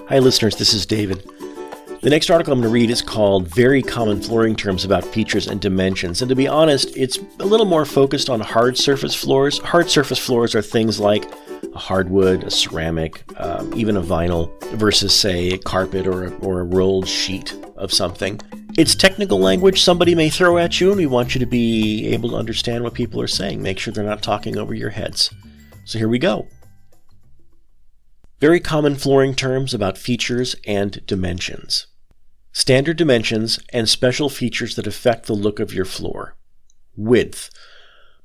Hi listeners, this is David. The next article I'm going to read is called Very Common Flooring Terms About Features and Dimensions. And to be honest, it's a little more focused on hard surface floors. Hard surface floors are things like a hardwood, a ceramic, even a vinyl, versus, say, a carpet or a rolled sheet of something. It's technical language somebody may throw at you, and we want you to be able to understand what people are saying. Make sure they're not talking over your heads. So here we go. Very common flooring terms about features and dimensions. Standard dimensions and special features that affect the look of your floor. Width.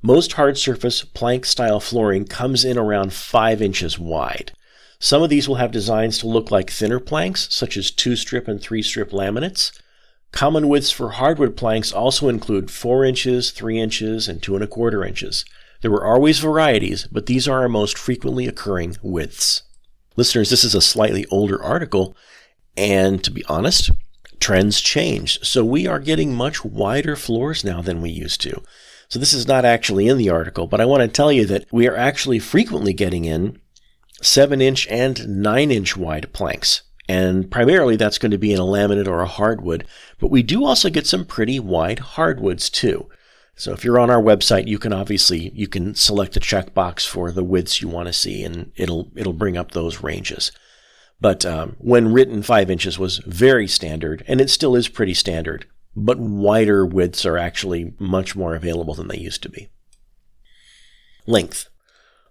Most hard surface plank-style flooring comes in around 5 inches wide. Some of these will have designs to look like thinner planks, such as 2-strip and 3-strip laminates. Common widths for hardwood planks also include 4 inches, 3 inches, and 2 1/4 inches. There are always varieties, but these are our most frequently occurring widths. Listeners, this is a slightly older article, and to be honest, trends change. So we are getting much wider floors now than we used to. So this is not actually in the article, but I want to tell you that we are actually frequently getting in 7-inch and 9-inch wide planks. And primarily that's going to be in a laminate or a hardwood, but we do also get some pretty wide hardwoods too. So if you're on our website, you can select a checkbox for the widths you want to see, and it'll bring up those ranges. But when written, 5 inches was very standard, and it still is pretty standard. But wider widths are actually much more available than they used to be. Length.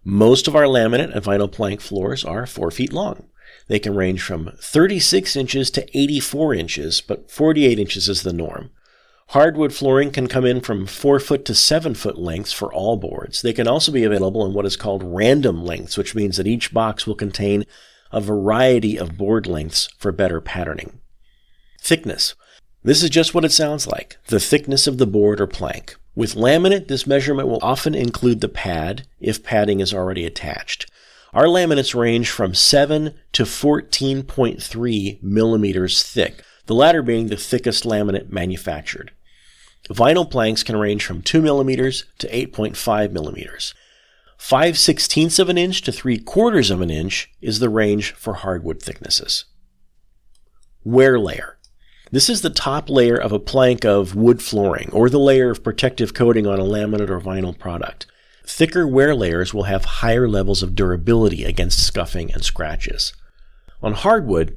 Most of our laminate and vinyl plank floors are 4 feet long. They can range from 36 inches to 84 inches, but 48 inches is the norm. Hardwood flooring can come in from 4 foot to 7 foot lengths for all boards. They can also be available in what is called random lengths, which means that each box will contain a variety of board lengths for better patterning. Thickness. This is just what it sounds like, the thickness of the board or plank. With laminate, this measurement will often include the pad, if padding is already attached. Our laminates range from 7 to 14.3 millimeters thick, the latter being the thickest laminate manufactured. Vinyl planks can range from 2 millimeters to 8.5 millimeters. 5/16 of an inch to 3/4 of an inch is the range for hardwood thicknesses. Wear layer. This is the top layer of a plank of wood flooring, or the layer of protective coating on a laminate or vinyl product. Thicker wear layers will have higher levels of durability against scuffing and scratches. On hardwood,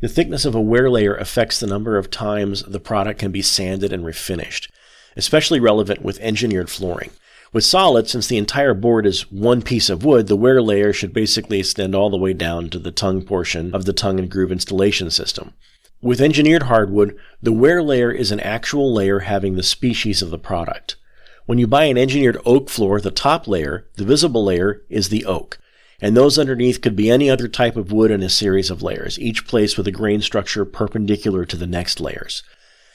the thickness of a wear layer affects the number of times the product can be sanded and refinished, especially relevant with engineered flooring. With solid, since the entire board is one piece of wood, the wear layer should basically extend all the way down to the tongue portion of the tongue and groove installation system. With engineered hardwood, the wear layer is an actual layer having the species of the product. When you buy an engineered oak floor, the top layer, the visible layer, is the oak, and those underneath could be any other type of wood in a series of layers, each placed with a grain structure perpendicular to the next layers.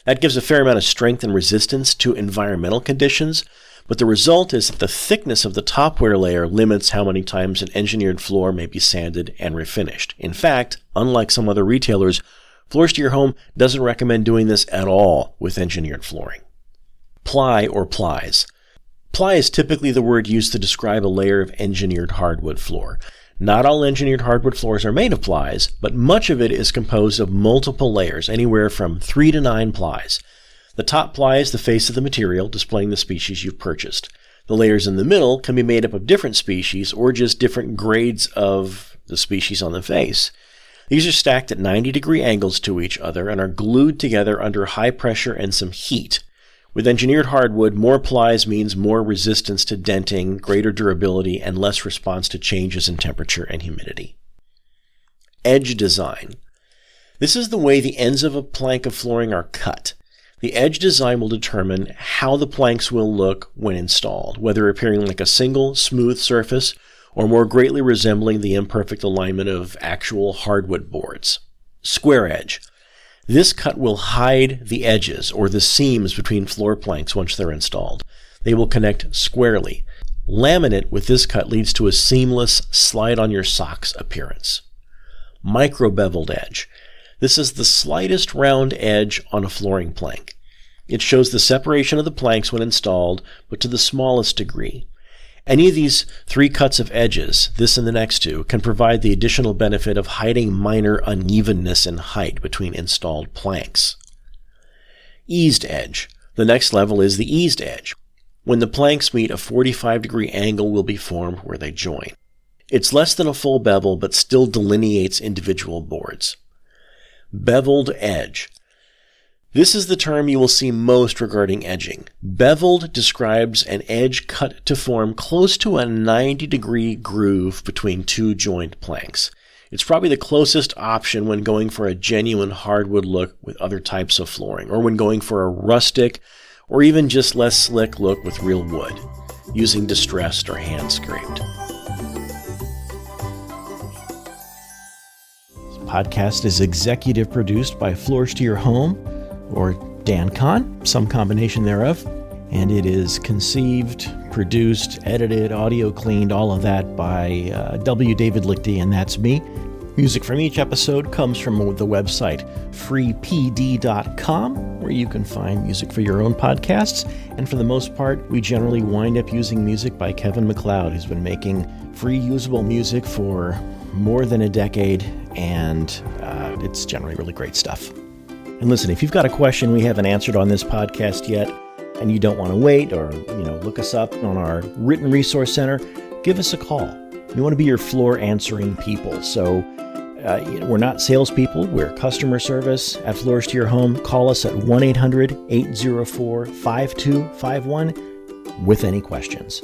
That gives a fair amount of strength and resistance to environmental conditions, but the result is that the thickness of the top wear layer limits how many times an engineered floor may be sanded and refinished. In fact, unlike some other retailers, Floors to Your Home doesn't recommend doing this at all with engineered flooring. Ply or plies. Ply is typically the word used to describe a layer of engineered hardwood floor. Not all engineered hardwood floors are made of plies, but much of it is composed of multiple layers, anywhere from 3 to 9 plies. The top ply is the face of the material, displaying the species you've purchased. The layers in the middle can be made up of different species or just different grades of the species on the face. These are stacked at 90-degree angles to each other and are glued together under high pressure and some heat. With engineered hardwood, more plies means more resistance to denting, greater durability, and less response to changes in temperature and humidity. Edge design. This is the way the ends of a plank of flooring are cut. The edge design will determine how the planks will look when installed, whether appearing like a single, smooth surface or more greatly resembling the imperfect alignment of actual hardwood boards. Square edge. This cut will hide the edges or the seams between floor planks once they're installed. They will connect squarely. Laminate with this cut leads to a seamless slide-on-your-socks appearance. Micro-beveled edge. This is the slightest round edge on a flooring plank. It shows the separation of the planks when installed, but to the smallest degree. Any of these 3 cuts of edges, this and the next 2, can provide the additional benefit of hiding minor unevenness in height between installed planks. Eased edge. The next level is the eased edge. When the planks meet, a 45-degree angle will be formed where they join. It's less than a full bevel, but still delineates individual boards. Beveled edge. This is the term you will see most regarding edging. Beveled describes an edge cut to form close to a 90-degree groove between 2 joined planks. It's probably the closest option when going for a genuine hardwood look with other types of flooring, or when going for a rustic or even just less slick look with real wood, using distressed or hand-scraped. This podcast is executive produced by Floors to Your Home, or DanCon, some combination thereof, and it is conceived, produced, edited, audio cleaned, all of that by W. David Lichty, and that's me. Music from each episode comes from the website freepd.com, where you can find music for your own podcasts, and for the most part, we generally wind up using music by Kevin MacLeod, who's been making free usable music for more than a decade, and it's generally really great stuff. And listen, if you've got a question we haven't answered on this podcast yet, and you don't want to wait or look us up on our written resource center, give us a call. We want to be your floor answering people. So we're not salespeople. We're customer service at Floors to Your Home. Call us at 1-800-804-5251 with any questions.